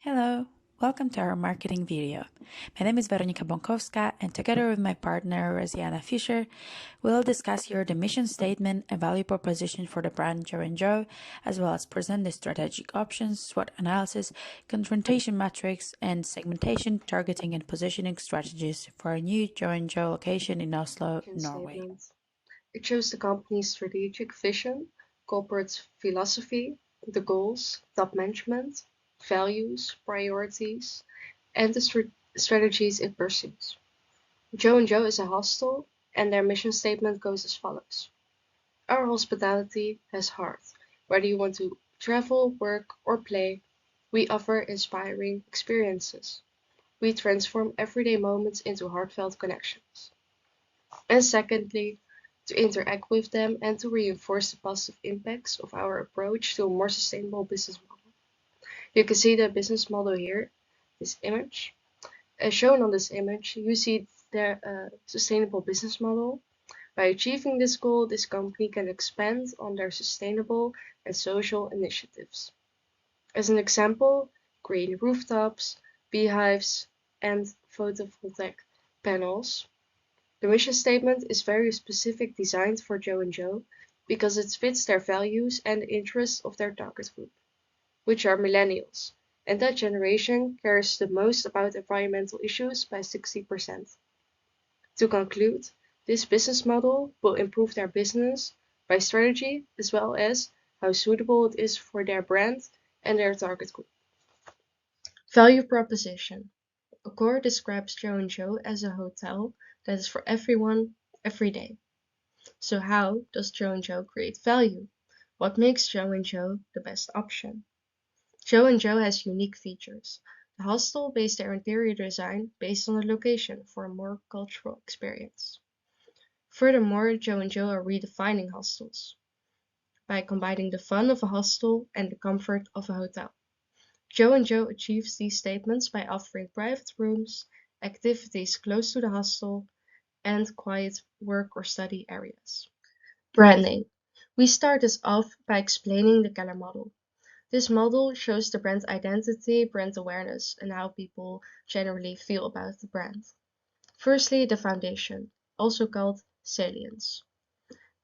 Hello, welcome to our marketing video. My name is Weronika Bonkowska, and together with my partner Rosianna Fischer, we'll discuss here the mission statement and value proposition for the brand Joe & Joe, as well as present the strategic options, SWOT analysis, confrontation metrics, and segmentation, targeting, and positioning strategies for a new Joe & Joe location in Oslo, Mission Norway. statement. It shows the company's strategic vision, corporate philosophy, the goals, top management, values, priorities, and the strategies it pursues. Joe & Joe is a hostel, and their mission statement goes as follows. Our hospitality has heart. Whether you want to travel, work, or play, we offer inspiring experiences. We transform everyday moments into heartfelt connections. And secondly, to interact with them and to reinforce the positive impacts of our approach to a more sustainable business model. You can see the business model here, this image. As shown on this image, you see their sustainable business model. By achieving this goal, this company can expand on their sustainable and social initiatives. As an example, green rooftops, beehives, and photovoltaic panels. The mission statement is very specific designed for Joe & Joe because it fits their values and the interests of their target group, which are millennials, and that generation cares the most about environmental issues by 60%. To conclude, this business model will improve their business by strategy as well as how suitable it is for their brand and their target group. Value proposition. Accor describes Joe & Joe as a hotel that is for everyone, every day. So how does Joe & Joe create value? What makes Joe & Joe the best option? Joe & Joe has unique features. The hostel based their interior design based on the location for a more cultural experience. Furthermore, Joe & Joe are redefining hostels by combining the fun of a hostel and the comfort of a hotel. Joe & Joe achieves these statements by offering private rooms, activities close to the hostel, and quiet work or study areas. Branding. We start this off by explaining the Keller model. This model shows the brand identity, brand awareness, and how people generally feel about the brand. Firstly, the foundation, also called salience.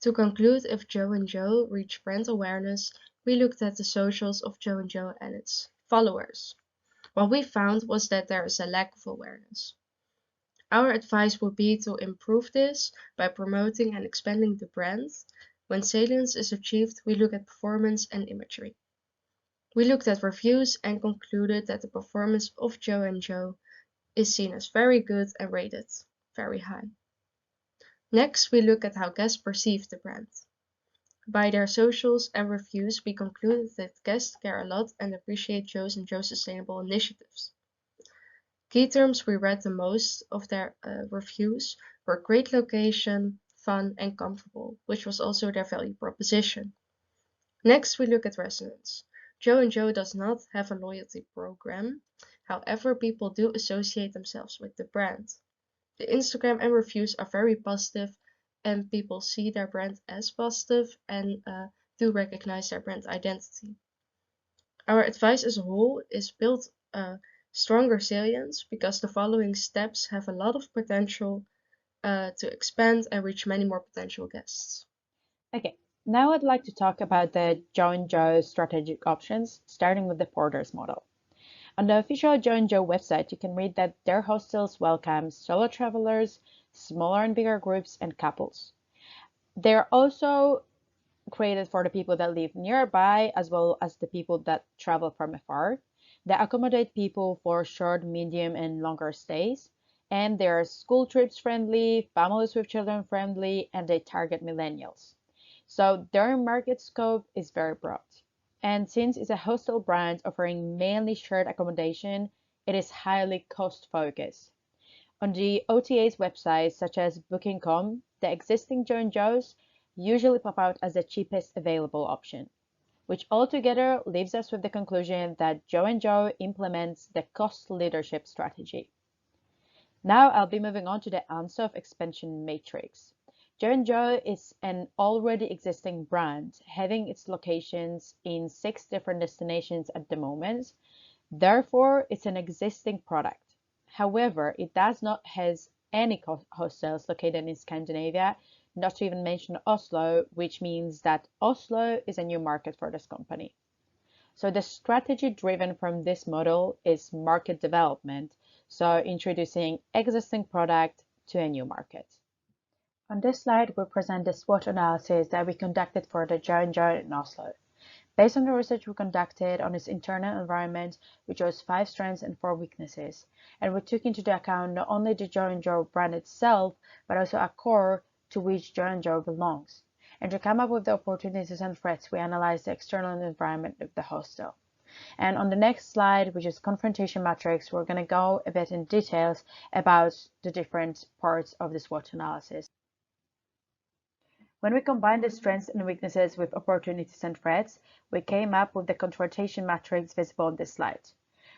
To conclude if Joe & Joe reach brand awareness, we looked at the socials of Joe & Joe and its followers. What we found was that there is a lack of awareness. Our advice would be to improve this by promoting and expanding the brand. When salience is achieved, we look at performance and imagery. We looked at reviews and concluded that the performance of Joe & Joe is seen as very good and rated very high. Next, we look at how guests perceive the brand. By their socials and reviews, we concluded that guests care a lot and appreciate Joe's and Joe's sustainable initiatives. Key terms we read the most of their reviews were great location, fun, and comfortable, which was also their value proposition. Next, we look at resonance. Joe & Joe does not have a loyalty program. However, people do associate themselves with the brand. The Instagram and reviews are very positive, and people see their brand as positive and do recognize their brand identity. Our advice as a whole is build stronger salience because the following steps have a lot of potential to expand and reach many more potential guests. Okay, now I'd like to talk about the Joe & Joe strategic options, starting with the Porter's model. On the official Joe & Joe website, you can read that their hostels welcome solo travelers, smaller and bigger groups, and couples. They're also created for the people that live nearby as well as the people that travel from afar. They accommodate people for short, medium, and longer stays. And they're school trips friendly, families with children friendly, and they target millennials. So their market scope is very broad. And since it's a hostel brand offering mainly shared accommodation, it is highly cost focused. On the OTA's websites, such as Booking.com, the existing Joe and Joe's usually pop out as the cheapest available option, which altogether leaves us with the conclusion that Joe and Joe implements the cost leadership strategy. Now I'll be moving on to the Ansoff expansion matrix. Joe & Joe is an already existing brand, having its locations in 6 different destinations at the moment. Therefore, it's an existing product. However, it does not have any hostels located in Scandinavia, not to even mention Oslo, which means that Oslo is a new market for this company. So the strategy driven from this model is market development, so introducing existing product to a new market. On this slide, we present the SWOT analysis that we conducted for the J&J in Oslo. Based on the research we conducted on its internal environment, we chose 5 strengths and 4 weaknesses, and we took into account not only the J&J brand itself, but also a core to which J&J belongs. And to come up with the opportunities and threats, we analyzed the external environment of the hostel. And on the next slide, which is confrontation matrix, we're going to go a bit in details about the different parts of the SWOT analysis. When we combined the strengths and weaknesses with opportunities and threats, we came up with the confrontation matrix visible on this slide.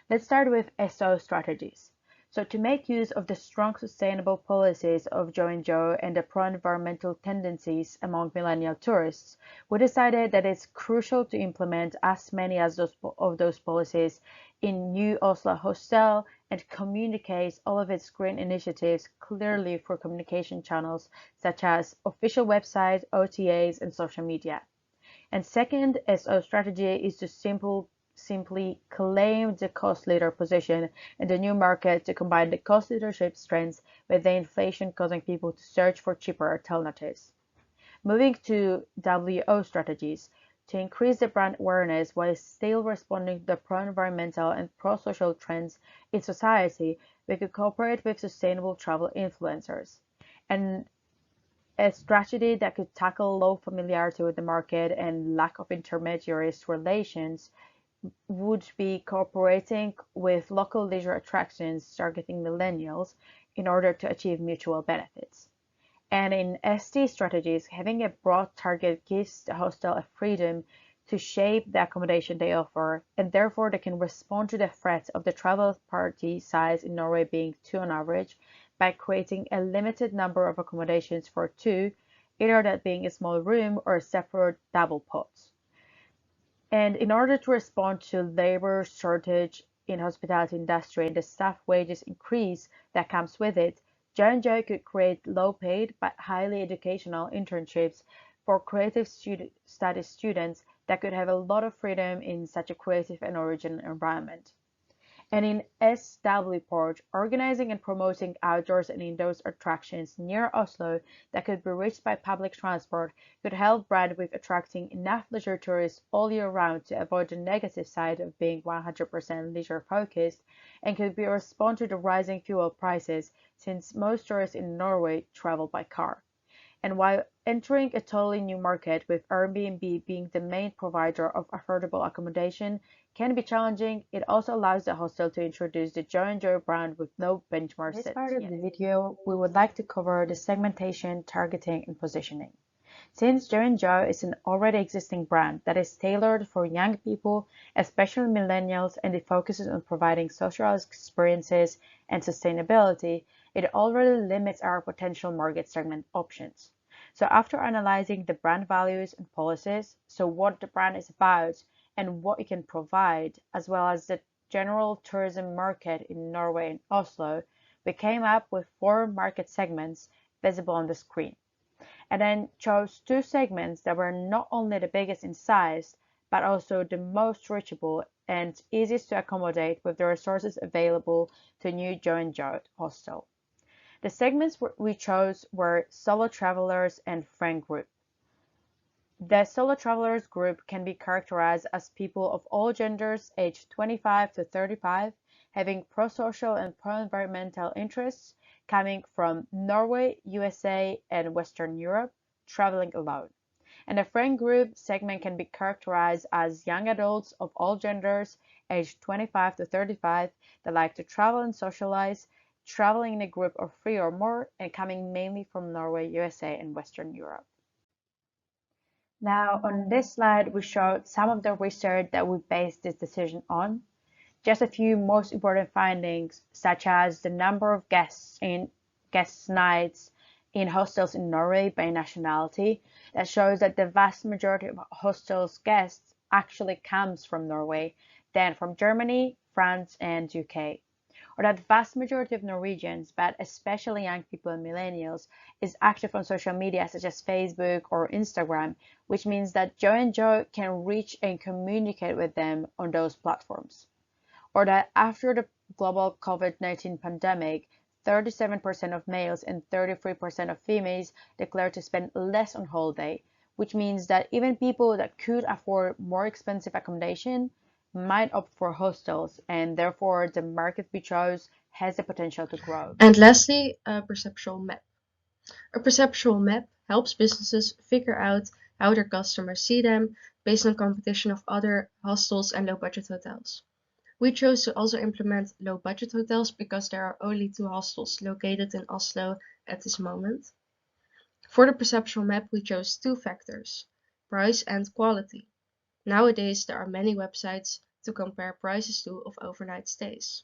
Let's start with SO strategies. So to make use of the strong sustainable policies of J&J and the pro-environmental tendencies among millennial tourists, we decided that it's crucial to implement as many of those policies in new Oslo hostel and communicate all of its green initiatives clearly through communication channels such as official website, OTAs, and social media. And second SO strategy is to simply claim the cost leader position in the new market to combine the cost leadership strengths with the inflation causing people to search for cheaper alternatives. Moving to WO strategies, to increase the brand awareness while still responding to the pro-environmental and pro-social trends in society, we could cooperate with sustainable travel influencers. And a strategy that could tackle low familiarity with the market and lack of intermediaries relations would be cooperating with local leisure attractions targeting millennials in order to achieve mutual benefits. And in ST strategies, having a broad target gives the hostel a freedom to shape the accommodation they offer, and therefore they can respond to the threat of the travel party size in Norway being 2 on average by creating a limited number of accommodations for 2, either that being a small room or a separate double pods. And in order to respond to labor shortage in hospitality industry and the staff wages increase that comes with it, J&J could create low-paid but highly educational internships for creative studies students that could have a lot of freedom in such a creative and original environment. And in SW Port, organizing and promoting outdoors and indoors attractions near Oslo that could be reached by public transport could help brand with attracting enough leisure tourists all year round to avoid the negative side of being 100% leisure focused, and could be a response to the rising fuel prices since most tourists in Norway travel by car. And while entering a totally new market with Airbnb being the main provider of affordable accommodation can be challenging, it also allows the hostel to introduce the J&J brand with no benchmark set. In this part of the video, we would like to cover the segmentation, targeting, and positioning. Since J&J is an already existing brand that is tailored for young people, especially millennials, and it focuses on providing social experiences and sustainability, it already limits our potential market segment options. So after analyzing the brand values and policies, so what the brand is about and what it can provide, as well as the general tourism market in Norway and Oslo, we came up with 4 market segments visible on the screen, and then chose 2 segments that were not only the biggest in size, but also the most reachable and easiest to accommodate with the resources available to new J&J hostel. The segments we chose were solo travelers and friend group. The solo travelers group can be characterized as people of all genders aged 25 to 35, having pro-social and pro-environmental interests, coming from Norway, USA, and Western Europe, traveling alone. And the friend group segment can be characterized as young adults of all genders aged 25 to 35 that like to travel and socialize, traveling in a group of 3 or more, and coming mainly from Norway, USA, and Western Europe. Now, on this slide, we showed some of the research that we based this decision on. Just a few most important findings, such as the number of guest nights in hostels in Norway by nationality, that shows that the vast majority of hostels guests actually comes from Norway, then from Germany, France, and UK. Or that vast majority of Norwegians, but especially young people and millennials, is active on social media such as Facebook or Instagram, which means that Joe and Joe can reach and communicate with them on those platforms. Or that after the global COVID-19 pandemic, 37% of males and 33% of females declared to spend less on holiday, which means that even people that could afford more expensive accommodation might opt for hostels, and therefore the market we chose has the potential to grow. And lastly, a perceptual map. A perceptual map helps businesses figure out how their customers see them based on competition of other hostels and low-budget hotels. We chose to also implement low-budget hotels because there are only 2 hostels located in Oslo at this moment. For the perceptual map, we chose 2 factors, price and quality. Nowadays, there are many websites to compare prices to of overnight stays.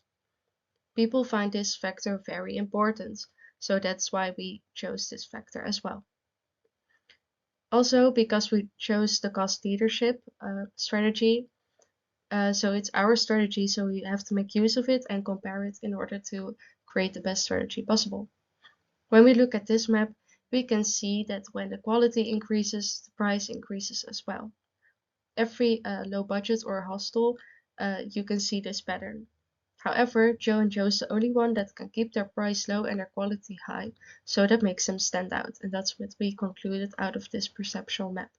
People find this factor very important, so that's why we chose this factor as well. Also, because we chose the cost leadership strategy, so it's our strategy, so we have to make use of it and compare it in order to create the best strategy possible. When we look at this map, we can see that when the quality increases, the price increases as well. Every low budget or hostel, you can see this pattern. However, Joe and Joe is the only one that can keep their price low and their quality high, so that makes them stand out, and that's what we concluded out of this perceptual map.